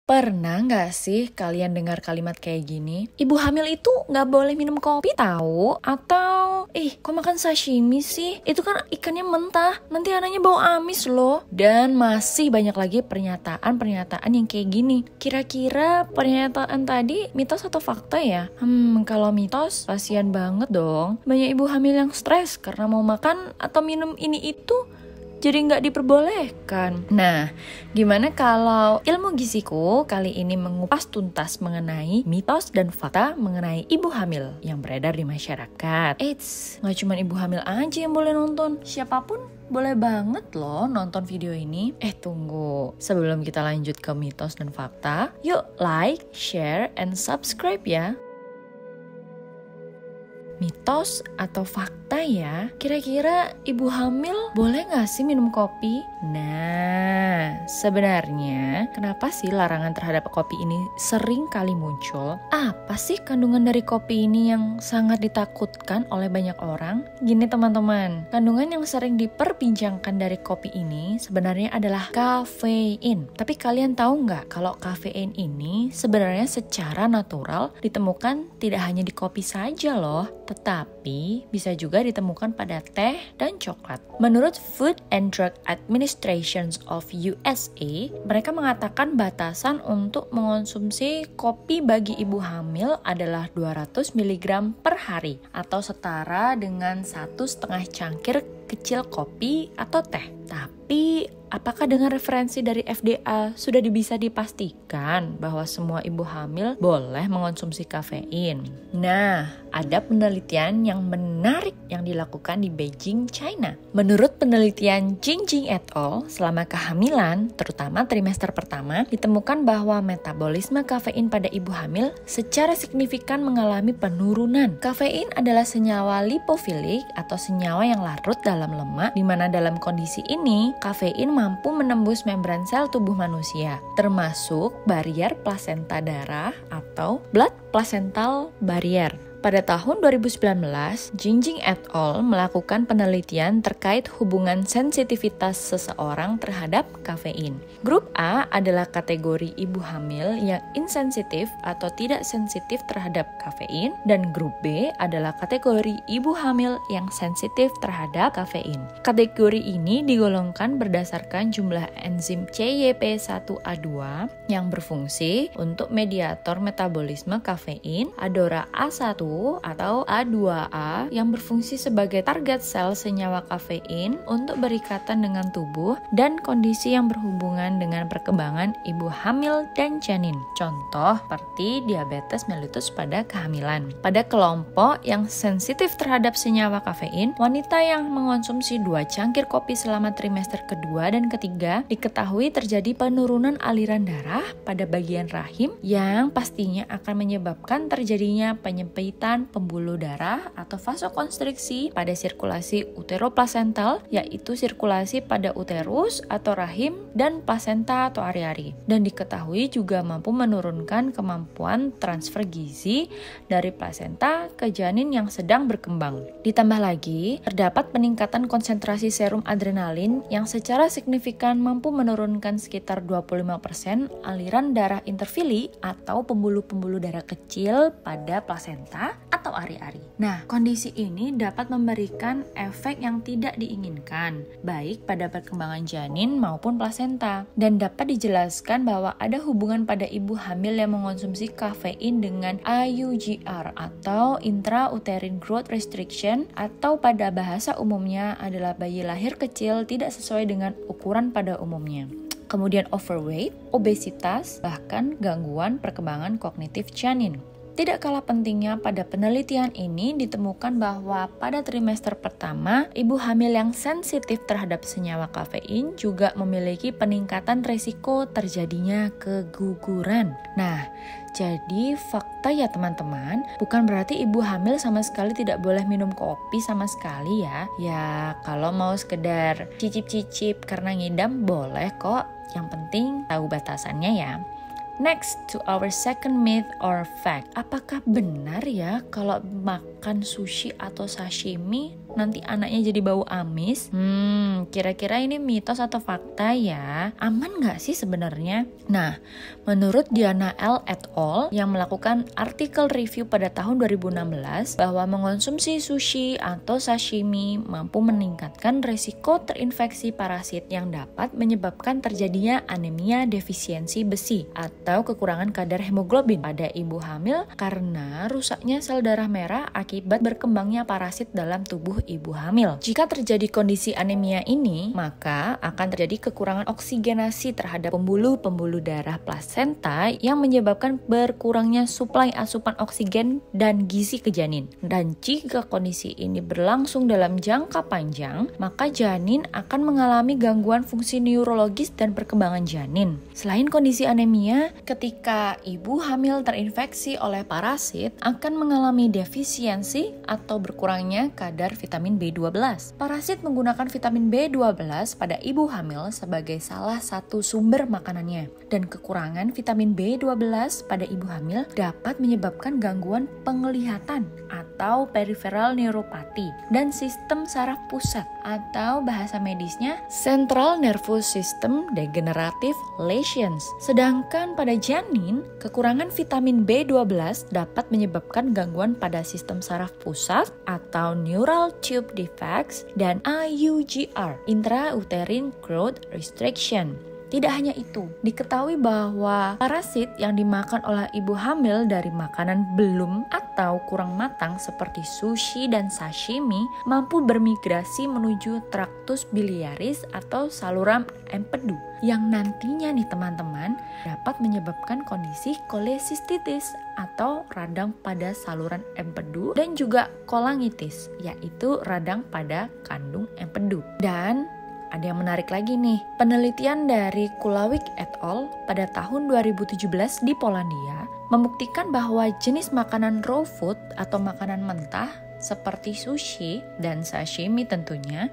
Pernah nggak sih kalian dengar kalimat kayak gini? Ibu hamil itu nggak boleh minum kopi tahu? Atau, kok makan sashimi sih? Itu kan ikannya mentah, nanti anaknya bau amis loh. Dan masih banyak lagi pernyataan-pernyataan yang kayak gini. Kira-kira pernyataan tadi mitos atau fakta ya? Kalau mitos, kasihan banget dong. Banyak ibu hamil yang stres karena mau makan atau minum ini itu jadi nggak diperbolehkan. Nah, gimana kalau ilmu giziku kali ini mengupas tuntas mengenai mitos dan fakta mengenai ibu hamil yang beredar di masyarakat. Nggak cuma ibu hamil aja yang boleh nonton, siapapun boleh banget loh nonton video ini. Tunggu, sebelum kita lanjut ke mitos dan fakta, yuk like, share, and subscribe ya. Mitos atau fakta ya? Kira-kira ibu hamil boleh gak sih minum kopi? Nah, sebenarnya kenapa sih larangan terhadap kopi ini sering kali muncul? Apa sih kandungan dari kopi ini yang sangat ditakutkan oleh banyak orang? Gini teman-teman, kandungan yang sering diperbincangkan dari kopi ini sebenarnya adalah kafein. Tapi kalian tahu nggak kalau kafein ini sebenarnya secara natural ditemukan tidak hanya di kopi saja loh, tetapi bisa juga ditemukan pada teh dan coklat. Menurut Food and Drug Administration of USA, mereka mengatakan batasan untuk mengonsumsi kopi bagi ibu hamil adalah 200 mg per hari atau setara dengan 1,5 cangkir kecil kopi atau teh. Tapi apakah dengan referensi dari FDA sudah bisa dipastikan bahwa semua ibu hamil boleh mengonsumsi kafein? Nah, ada penelitian yang menarik yang dilakukan di Beijing, China. Menurut penelitian Jingjing et al, selama kehamilan, terutama trimester pertama, ditemukan bahwa metabolisme kafein pada ibu hamil secara signifikan mengalami penurunan. Kafein adalah senyawa lipofilik atau senyawa yang larut dalam lemak, di mana dalam kondisi ini, kafein mampu menembus membran sel tubuh manusia, termasuk barrier plasenta darah atau blood placental barrier. Pada tahun 2019, Jingjing et al. Melakukan penelitian terkait hubungan sensitivitas seseorang terhadap kafein. Grup A adalah kategori ibu hamil yang insensitif atau tidak sensitif terhadap kafein, dan grup B adalah kategori ibu hamil yang sensitif terhadap kafein. Kategori ini digolongkan berdasarkan jumlah enzim CYP1A2 yang berfungsi untuk mediator metabolisme kafein, Adora A1 atau A2A yang berfungsi sebagai target sel senyawa kafein untuk berikatan dengan tubuh dan kondisi yang berhubungan dengan perkembangan ibu hamil dan janin. Contoh seperti diabetes mellitus pada kehamilan. Pada kelompok yang sensitif terhadap senyawa kafein, wanita yang mengonsumsi 2 cangkir kopi selama trimester kedua dan ketiga diketahui terjadi penurunan aliran darah pada bagian rahim yang pastinya akan menyebabkan terjadinya penyempitan pembuluh darah atau vasokonstriksi pada sirkulasi uteroplasental, yaitu sirkulasi pada uterus atau rahim dan plasenta atau ari-ari. Dan diketahui juga mampu menurunkan kemampuan transfer gizi dari plasenta ke janin yang sedang berkembang. Ditambah lagi, terdapat peningkatan konsentrasi serum adrenalin yang secara signifikan mampu menurunkan sekitar 25% aliran darah interfili atau pembuluh-pembuluh darah kecil pada plasenta atau ari-ari. Nah, kondisi ini dapat memberikan efek yang tidak diinginkan, baik pada perkembangan janin maupun plasenta. Dan dapat dijelaskan bahwa ada hubungan pada ibu hamil yang mengonsumsi kafein dengan IUGR atau intrauterine growth restriction, atau pada bahasa umumnya adalah bayi lahir kecil tidak sesuai dengan ukuran pada umumnya. Kemudian overweight, obesitas, bahkan gangguan perkembangan kognitif janin. Tidak kalah pentingnya, pada penelitian ini ditemukan bahwa pada trimester pertama, ibu hamil yang sensitif terhadap senyawa kafein juga memiliki peningkatan risiko terjadinya keguguran. Nah, jadi fakta ya teman-teman, bukan berarti ibu hamil sama sekali tidak boleh minum kopi sama sekali ya. Ya, kalau mau sekedar cicip-cicip karena ngidam boleh kok. Yang penting tahu batasannya ya. Next to our second myth or fact. Apakah benar ya kalau makan sushi atau sashimi nanti anaknya jadi bau amis? Kira-kira ini mitos atau fakta ya? Aman nggak sih sebenarnya? Nah, menurut Diana L. et al. Yang melakukan artikel review pada tahun 2016 bahwa mengonsumsi sushi atau sashimi mampu meningkatkan resiko terinfeksi parasit yang dapat menyebabkan terjadinya anemia defisiensi besi atau kekurangan kadar hemoglobin pada ibu hamil karena rusaknya sel darah merah akibat berkembangnya parasit dalam tubuh ibu hamil. Jika terjadi kondisi anemia ini, maka akan terjadi kekurangan oksigenasi terhadap pembuluh-pembuluh darah plasenta yang menyebabkan berkurangnya suplai asupan oksigen dan gizi ke janin. Dan jika kondisi ini berlangsung dalam jangka panjang, maka janin akan mengalami gangguan fungsi neurologis dan perkembangan janin. Selain kondisi anemia, ketika ibu hamil terinfeksi oleh parasit akan mengalami defisiensi atau berkurangnya kadar vitamin B12. Parasit menggunakan vitamin B12 pada ibu hamil sebagai salah satu sumber makanannya, dan kekurangan vitamin B12 pada ibu hamil dapat menyebabkan gangguan penglihatan atau peripheral neuropathy dan sistem saraf pusat atau bahasa medisnya central nervous system degenerative lesions. Sedangkan pada janin, kekurangan vitamin B12 dapat menyebabkan gangguan pada sistem saraf pusat atau neural tube defects dan IUGR, intrauterine growth restriction. Tidak hanya itu, diketahui bahwa parasit yang dimakan oleh ibu hamil dari makanan belum atau kurang matang seperti sushi dan sashimi mampu bermigrasi menuju traktus biliaris atau saluran empedu yang nantinya nih teman-teman dapat menyebabkan kondisi kolesistitis atau radang pada saluran empedu dan juga kolangitis, yaitu radang pada kandung empedu. Dan ada yang menarik lagi nih, penelitian dari Kulawik et al. Pada tahun 2017 di Polandia membuktikan bahwa jenis makanan raw food atau makanan mentah seperti sushi dan sashimi tentunya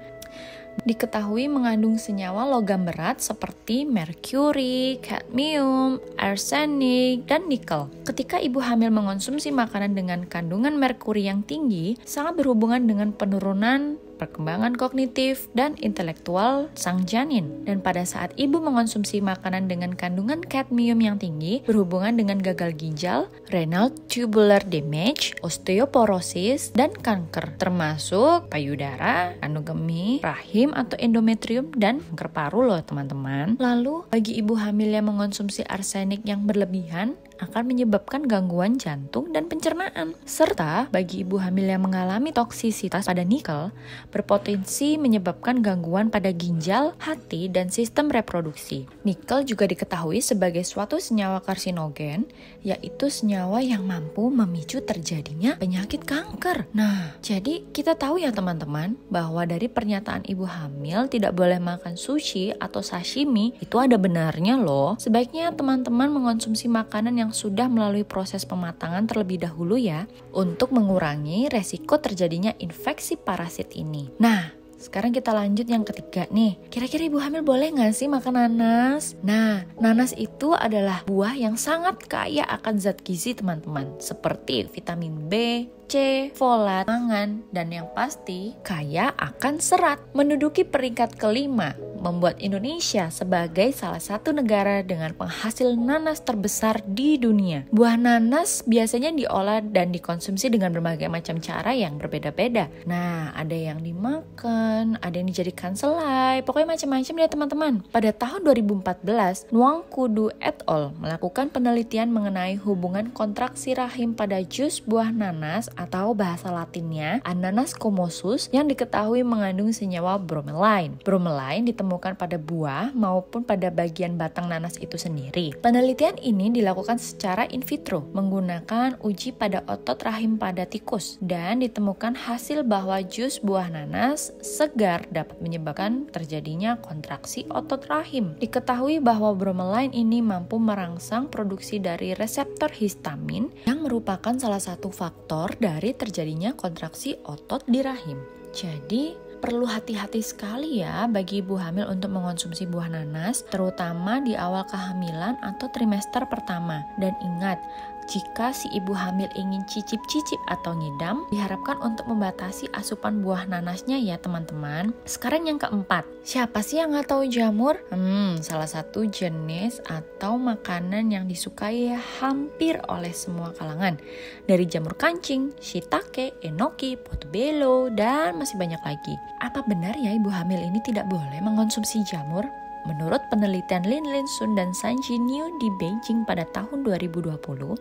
diketahui mengandung senyawa logam berat seperti merkuri, kadmium, arsenik, dan nikel. Ketika ibu hamil mengonsumsi makanan dengan kandungan merkuri yang tinggi, sangat berhubungan dengan penurunan perkembangan kognitif dan intelektual sang janin. Dan pada saat ibu mengonsumsi makanan dengan kandungan kadmium yang tinggi, berhubungan dengan gagal ginjal, renal tubular damage, osteoporosis, dan kanker, termasuk payudara, kandung kemih, rahim atau endometrium, dan kanker paru loh teman-teman. Lalu, bagi ibu hamil yang mengonsumsi arsenik yang berlebihan, akan menyebabkan gangguan jantung dan pencernaan. Serta bagi ibu hamil yang mengalami toksisitas pada nikel, berpotensi menyebabkan gangguan pada ginjal, hati, dan sistem reproduksi. Nikel juga diketahui sebagai suatu senyawa karsinogen, yaitu senyawa yang mampu memicu terjadinya penyakit kanker. Nah, jadi kita tahu ya teman-teman, bahwa dari pernyataan ibu hamil tidak boleh makan sushi atau sashimi, itu ada benarnya loh. Sebaiknya teman-teman mengonsumsi makanan yang sudah melalui proses pematangan terlebih dahulu ya, untuk mengurangi resiko terjadinya infeksi parasit ini. Nah, sekarang kita lanjut yang ketiga nih. Kira-kira ibu hamil boleh nggak sih makan nanas? Nah, nanas itu adalah buah yang sangat kaya akan zat gizi teman-teman, seperti vitamin B, C, folat, mangan, dan yang pasti kaya akan serat. Menduduki peringkat kelima, membuat Indonesia sebagai salah satu negara dengan penghasil nanas terbesar di dunia. Buah nanas biasanya diolah dan dikonsumsi dengan berbagai macam cara yang berbeda-beda. Nah, ada yang dimakan, ada yang dijadikan selai, pokoknya macam-macam ya teman-teman. Pada tahun 2014, Nuang Kudu et al. Melakukan penelitian mengenai hubungan kontraksi rahim pada jus buah nanas atau bahasa latinnya Ananas comosus yang diketahui mengandung senyawa bromelain. Bromelain ditemukan pada buah maupun pada bagian batang nanas itu sendiri. Penelitian ini dilakukan secara in vitro menggunakan uji pada otot rahim pada tikus dan ditemukan hasil bahwa jus buah nanas segar dapat menyebabkan terjadinya kontraksi otot rahim. Diketahui bahwa bromelain ini mampu merangsang produksi dari reseptor histamin yang merupakan salah satu faktor dari terjadinya kontraksi otot di rahim. Jadi, perlu hati-hati sekali ya bagi ibu hamil untuk mengonsumsi buah nanas, terutama di awal kehamilan atau trimester pertama. Dan ingat, Jika si ibu hamil ingin cicip-cicip atau ngidam, diharapkan untuk membatasi asupan buah nanasnya ya teman-teman. Sekarang yang keempat, siapa sih yang nggak tahu jamur? Salah satu jenis atau makanan yang disukai hampir oleh semua kalangan. Dari jamur kancing, shiitake, enoki, portobello, dan masih banyak lagi. Apa benar ya ibu hamil ini tidak boleh mengonsumsi jamur? Menurut penelitian Lin Sun dan San Jinyu di Beijing pada tahun 2020,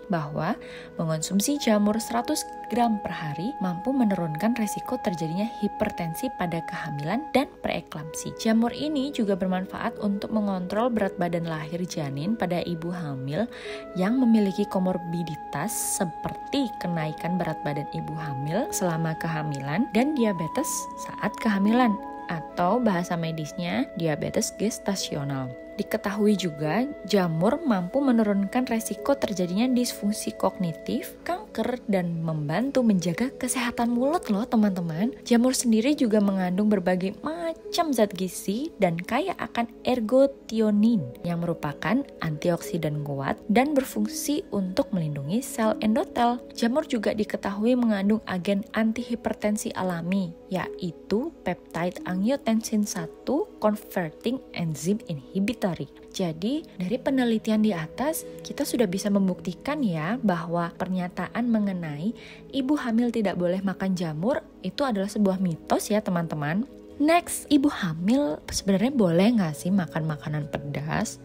bahwa mengonsumsi jamur 100 gram per hari mampu menurunkan resiko terjadinya hipertensi pada kehamilan dan preeklamsi. Jamur ini juga bermanfaat untuk mengontrol berat badan lahir janin pada ibu hamil yang memiliki komorbiditas seperti kenaikan berat badan ibu hamil selama kehamilan dan diabetes saat kehamilan, atau bahasa medisnya diabetes gestasional. Diketahui juga, jamur mampu menurunkan resiko terjadinya disfungsi kognitif, kanker, dan membantu menjaga kesehatan mulut loh teman-teman. Jamur sendiri juga mengandung berbagai macam zat gizi dan kaya akan ergotionin yang merupakan antioksidan kuat dan berfungsi untuk melindungi sel endotel. Jamur juga diketahui mengandung agen antihipertensi alami, yaitu peptide angiotensin 1 converting enzyme inhibitor. Jadi, dari penelitian di atas, kita sudah bisa membuktikan ya bahwa pernyataan mengenai ibu hamil tidak boleh makan jamur itu adalah sebuah mitos ya teman-teman. Next, ibu hamil sebenarnya boleh nggak sih makan makanan pedas?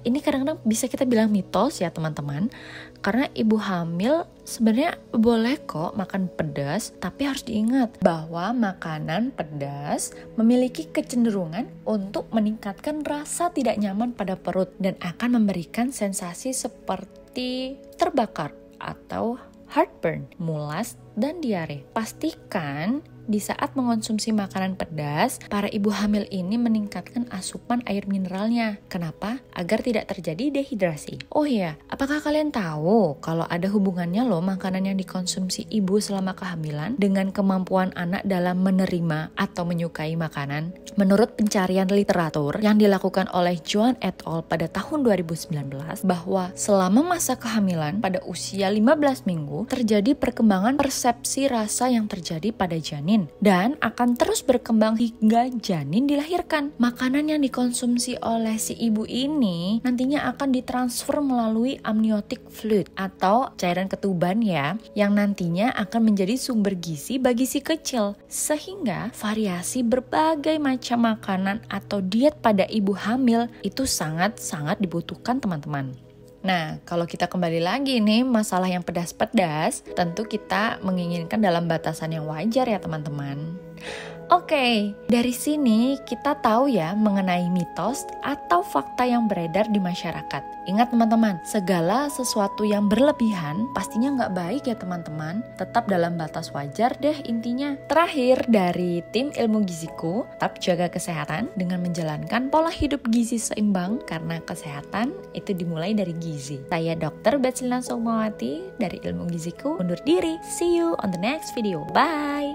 Ini kadang-kadang bisa kita bilang mitos ya teman-teman. Karena ibu hamil sebenarnya boleh kok makan pedas, tapi harus diingat bahwa makanan pedas memiliki kecenderungan untuk meningkatkan rasa tidak nyaman pada perut dan akan memberikan sensasi seperti terbakar atau heartburn, mulas, dan diare. Pastikan di saat mengonsumsi makanan pedas, para ibu hamil ini meningkatkan asupan air mineralnya. Kenapa? Agar tidak terjadi dehidrasi. Oh iya, apakah kalian tahu kalau ada hubungannya loh makanan yang dikonsumsi ibu selama kehamilan dengan kemampuan anak dalam menerima atau menyukai makanan? Menurut pencarian literatur yang dilakukan oleh Joan et al. Pada tahun 2019, bahwa selama masa kehamilan pada usia 15 minggu terjadi perkembangan persepsi rasa yang terjadi pada janin dan akan terus berkembang hingga janin dilahirkan. Makanan yang dikonsumsi oleh si ibu ini nantinya akan ditransfer melalui amniotic fluid atau cairan ketuban ya, yang nantinya akan menjadi sumber gizi bagi si kecil. Sehingga variasi berbagai macam makanan atau diet pada ibu hamil itu sangat-sangat dibutuhkan teman-teman. Nah, kalau kita kembali lagi nih masalah yang pedas-pedas, tentu kita menginginkan dalam batasan yang wajar ya teman-teman. Oke, dari sini kita tahu ya mengenai mitos atau fakta yang beredar di masyarakat. Ingat teman-teman, segala sesuatu yang berlebihan pastinya nggak baik ya teman-teman. Tetap dalam batas wajar deh intinya. Terakhir dari tim Ilmu Giziku, tetap jaga kesehatan dengan menjalankan pola hidup gizi seimbang karena kesehatan itu dimulai dari gizi. Saya Dr. Betsilna Sukmawati dari Ilmu Giziku undur diri. See you on the next video. Bye!